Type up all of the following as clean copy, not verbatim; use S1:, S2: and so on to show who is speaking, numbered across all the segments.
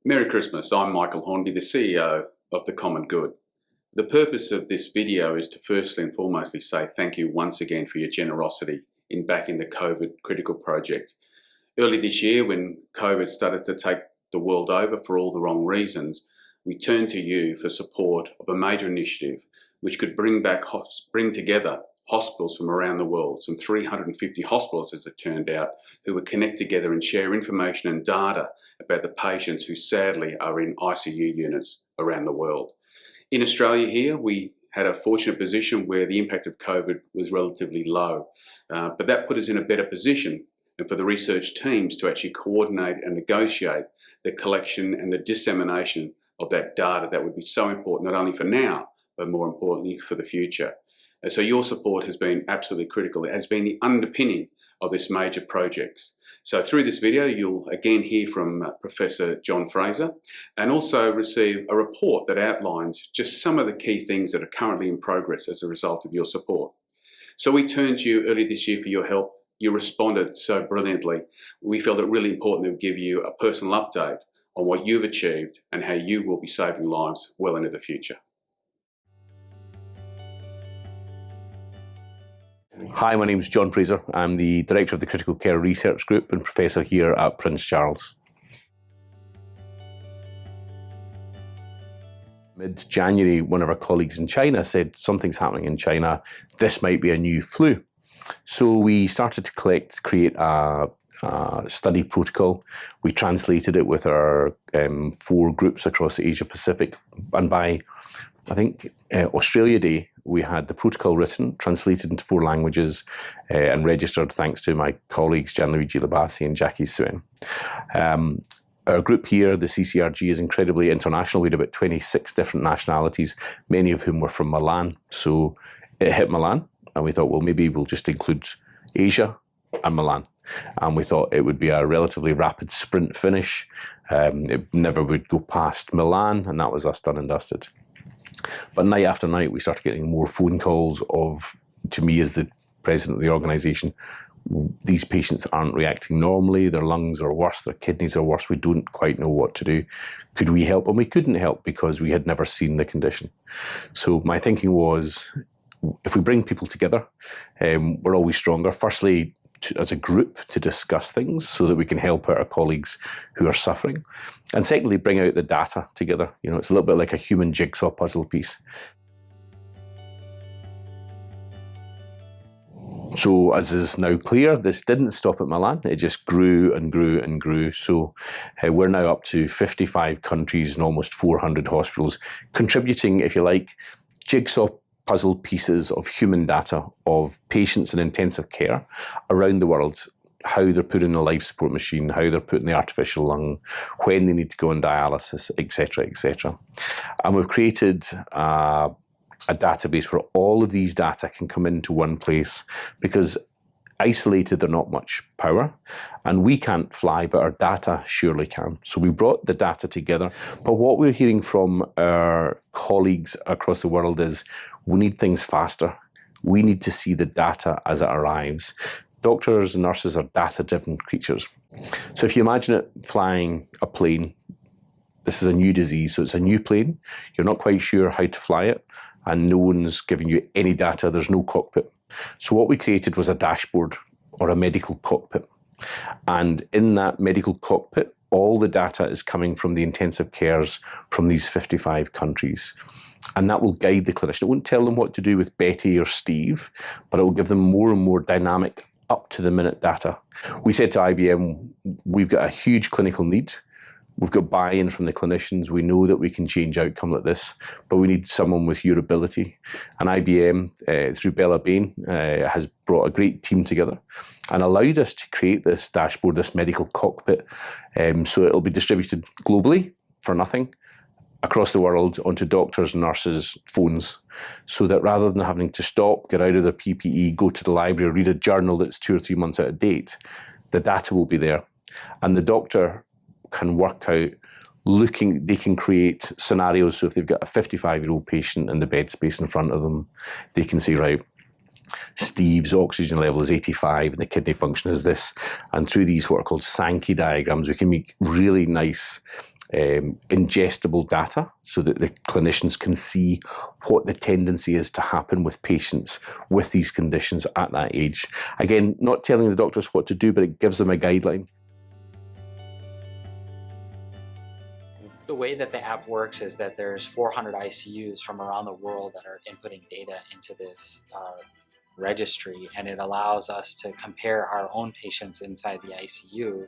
S1: Merry Christmas, I'm Michael Hornby, the CEO of The Common Good. The purpose of this video is to firstly and foremostly say thank you once again for your generosity in backing the COVID Critical Project. Early this year, when COVID started to take the world over for all the wrong reasons, we turned to you for support of a major initiative which could bring together hospitals from around the world, some 350 hospitals as it turned out, who would connect together and share information and data about the patients who sadly are in ICU units around the world. In Australia here, we had a fortunate position where the impact of COVID was relatively low, but that put us in a better position and for the research teams to actually coordinate and negotiate the collection and the dissemination of that data that would be so important, not only for now, but more importantly for the future. And so your support has been absolutely critical. It has been the underpinning of this major project. So through this video, you'll again hear from Professor John Fraser and also receive a report that outlines just some of the key things that are currently in progress as a result of your support. So we turned to you earlier this year for your help. You responded so brilliantly. We felt it really important to give you a personal update on what you've achieved and how you will be saving lives well into the future.
S2: Hi, my name is John Fraser. I'm the Director of the Critical Care Research Group and Professor here at Prince Charles. Mid-January, one of our colleagues in China said something's happening in China, this might be a new flu. So we started to create a study protocol. We translated it with our 4 groups across Asia Pacific, and by I think Australia Day, we had the protocol written, translated into 4 languages and registered thanks to my colleagues Gianluigi Labasi and Jackie Suen. Our group here, the CCRG, is incredibly international. We had about 26 different nationalities, many of whom were from Milan. So it hit Milan and we thought, well, maybe we'll just include Asia and Milan. And we thought it would be a relatively rapid sprint finish. It never would go past Milan, and that was us done and dusted. But night after night, we started getting more phone calls to me as the president of the organisation, these patients aren't reacting normally, their lungs are worse, their kidneys are worse, we don't quite know what to do. Could we help? And we couldn't help because we had never seen the condition. So my thinking was, if we bring people together, we're always stronger. Firstly, as a group to discuss things so that we can help out our colleagues who are suffering. And secondly, bring out the data together. You know, it's a little bit like a human jigsaw puzzle piece. So as is now clear, this didn't stop at Milan. It just grew and grew and grew. So we're now up to 55 countries and almost 400 hospitals contributing, if you like, jigsaw puzzle pieces of human data of patients in intensive care around the world, how they're put in the life support machine, how they're put in the artificial lung, when they need to go on dialysis, etc., etc. And we've created a database where all of these data can come into one place, because isolated, they're not much power, and we can't fly, but our data surely can. So we brought the data together. But what we're hearing from our colleagues across the world is we need things faster. We need to see the data as it arrives. Doctors and nurses are data-driven creatures. So if you imagine it flying a plane, this is a new disease, so it's a new plane. You're not quite sure how to fly it, and no one's giving you any data. There's no cockpit. So what we created was a dashboard or a medical cockpit. And in that medical cockpit, all the data is coming from the intensive cares from these 55 countries. And that will guide the clinician. It won't tell them what to do with Betty or Steve, but it will give them more and more dynamic, up-to-the-minute data. We said to IBM, we've got a huge clinical need. We've got buy-in from the clinicians. We know that we can change outcome like this, but we need someone with your ability. And IBM, through Bella Bain, has brought a great team together and allowed us to create this dashboard, this medical cockpit, so it'll be distributed globally for nothing, across the world onto doctors and nurses' phones, so that rather than having to stop, get out of their PPE, go to the library, read a journal that's 2 or 3 months out of date, the data will be there. And the doctor can work out, they can create scenarios. So if they've got a 55-year-old patient in the bed space in front of them, they can say, right, Steve's oxygen level is 85 and the kidney function is this. And through these what are called Sankey diagrams, we can make really nice ingestible data so that the clinicians can see what the tendency is to happen with patients with these conditions at that age. Again, not telling the doctors what to do, but it gives them a guideline.
S3: The way that the app works is that there's 400 ICUs from around the world that are inputting data into this registry, and it allows us to compare our own patients inside the ICU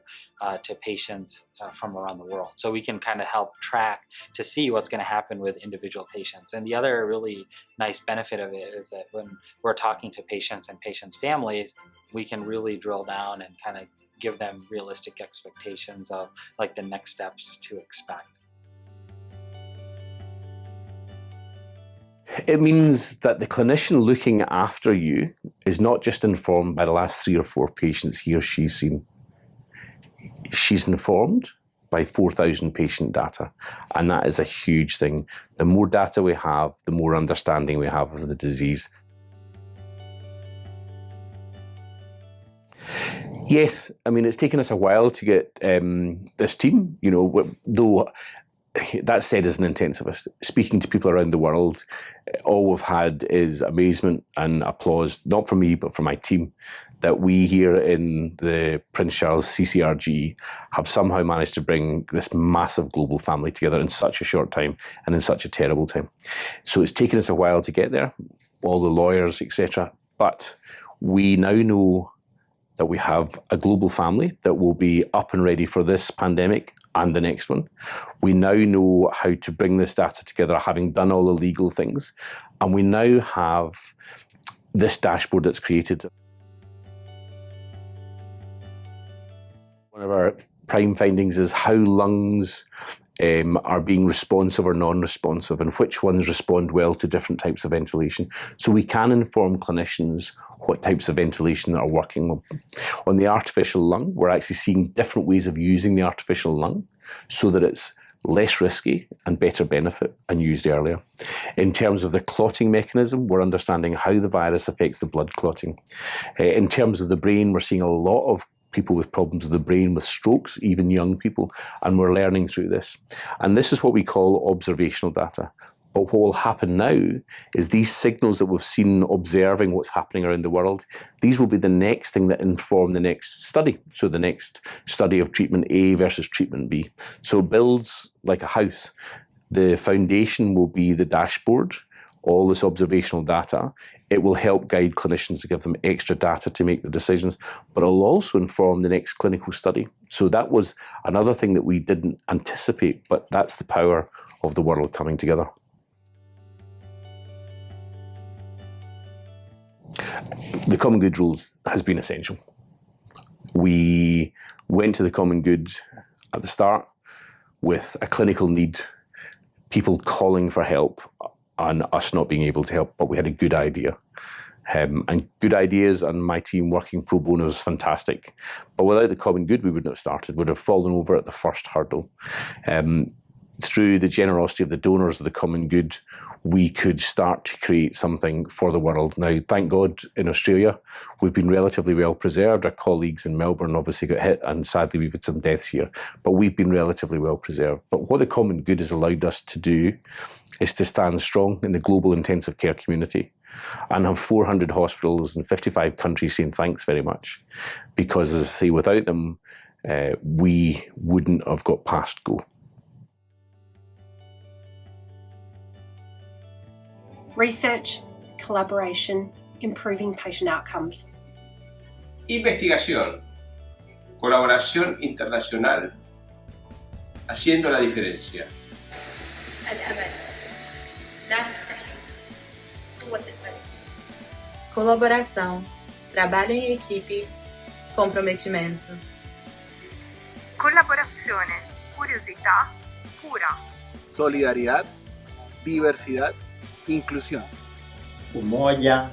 S3: to patients from around the world. So we can kind of help track to see what's going to happen with individual patients. And the other really nice benefit of it is that when we're talking to patients and patients' families, we can really drill down and kind of give them realistic expectations of like the next steps to expect.
S2: It means that the clinician looking after you is not just informed by the last 3 or 4 patients he or she's seen. She's informed by 4,000 patient data, and that is a huge thing. The more data we have, the more understanding we have of the disease. Yes, I mean, it's taken us a while to get this team, you know, though that said, as an intensivist, speaking to people around the world, all we've had is amazement and applause, not from me, but from my team, that we here in the Prince Charles CCRG have somehow managed to bring this massive global family together in such a short time and in such a terrible time. So it's taken us a while to get there, all the lawyers, etc. But we now know that we have a global family that will be up and ready for this pandemic and the next one. We now know how to bring this data together, having done all the legal things, and we now have this dashboard that's created. One of our prime findings is how lungs are being responsive or non-responsive, and which ones respond well to different types of ventilation. So we can inform clinicians what types of ventilation are working. On the artificial lung, we're actually seeing different ways of using the artificial lung so that it's less risky and better benefit and used earlier. In terms of the clotting mechanism, we're understanding how the virus affects the blood clotting. In terms of the brain, we're seeing a lot of people with problems with the brain, with strokes, even young people, and we're learning through this. And this is what we call observational data. But what will happen now is these signals that we've seen observing what's happening around the world, these will be the next thing that inform the next study. So the next study of treatment A versus treatment B. So it builds like a house. The foundation will be the dashboard, all this observational data. It will help guide clinicians to give them extra data to make the decisions, but it'll also inform the next clinical study. So that was another thing that we didn't anticipate, but that's the power of the world coming together. The Common Good rules has been essential. We went to the Common Good at the start with a clinical need, people calling for help and us not being able to help, but we had a good idea. And good ideas and my team working pro bono was fantastic. But without the Common Good, we wouldn't have started, would have fallen over at the first hurdle. Through the generosity of the donors of the Common Good, we could start to create something for the world. Now, thank God, in Australia, we've been relatively well preserved. Our colleagues in Melbourne obviously got hit, and sadly we've had some deaths here, but we've been relatively well preserved. But what the Common Good has allowed us to do is to stand strong in the global intensive care community and have 400 hospitals in 55 countries saying thanks very much. Because, as I say, without them, we wouldn't have got past go.
S4: Research, collaboration, improving patient outcomes.
S5: Investigación, colaboración internacional, haciendo la diferencia.
S6: الأمل لا تستحيل قوة الفريق.
S7: Colaboração, trabalho em equipe, comprometimento.
S8: Collaborazione, curiosità, cura.
S9: Solidaridad, diversidad, inclusión.
S10: Umoja,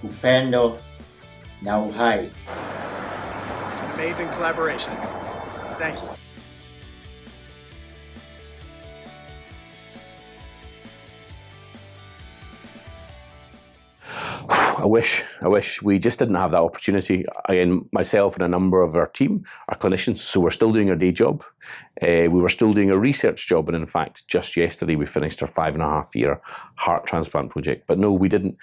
S10: upendo na uhai.
S11: It's an amazing collaboration. Thank you.
S2: I wish we just didn't have that opportunity. Again, myself and a number of our team are clinicians, so we're still doing our day job. We were still doing a research job, and in fact, just yesterday we finished our 5.5-year heart transplant project. But no, we didn't.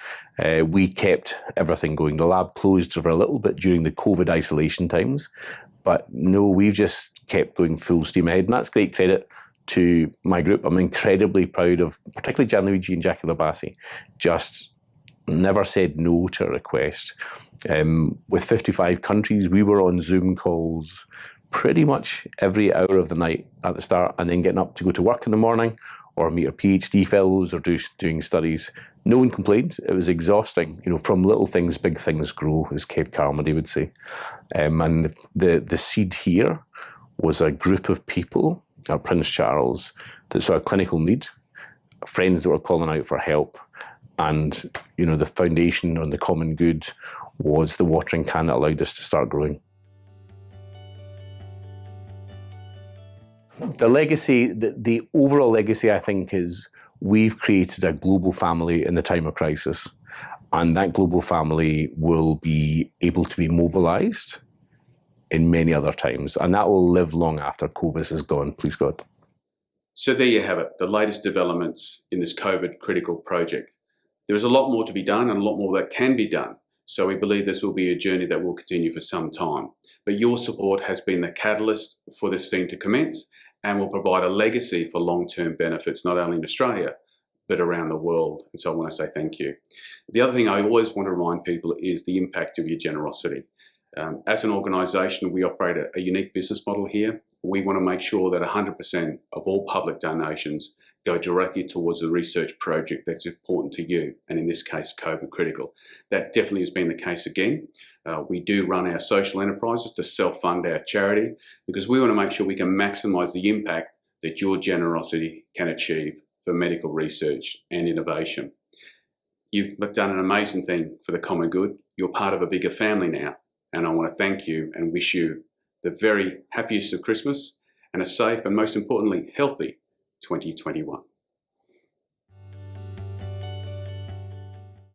S2: We kept everything going. The lab closed for a little bit during the COVID isolation times, but no, we've just kept going full steam ahead, and that's great credit to my group. I'm incredibly proud of particularly Gianluigi and Jackie Labassi. Just never said no to a request. With 55 countries, we were on Zoom calls pretty much every hour of the night at the start, and then getting up to go to work in the morning or meet our PhD fellows or doing studies. No one complained. It was exhausting. You know, from little things, big things grow, as Kev Carmody would say. And the seed here was a group of people at Prince Charles that saw a clinical need, friends that were calling out for help, and you know, the foundation on the common good was the watering can that allowed us to start growing. The legacy, the overall legacy, I think, is we've created a global family in the time of crisis, and that global family will be able to be mobilised in many other times, and that will live long after COVID is gone, please God.
S1: So there you have it, the latest developments in this COVID critical project. There is a lot more to be done and a lot more that can be done. So we believe this will be a journey that will continue for some time. But your support has been the catalyst for this thing to commence and will provide a legacy for long-term benefits, not only in Australia, but around the world. And so I want to say thank you. The other thing I always want to remind people is the impact of your generosity. As an organisation, we operate a unique business model here. We want to make sure that 100% of all public donations go directly towards a research project that's important to you, and in this case, COVID critical. That definitely has been the case again. We do run our social enterprises to self-fund our charity because we want to make sure we can maximise the impact that your generosity can achieve for medical research and innovation. You've done an amazing thing for the common good. You're part of a bigger family now, and I want to thank you and wish you the very happiest of Christmas and a safe and, most importantly, healthy 2021.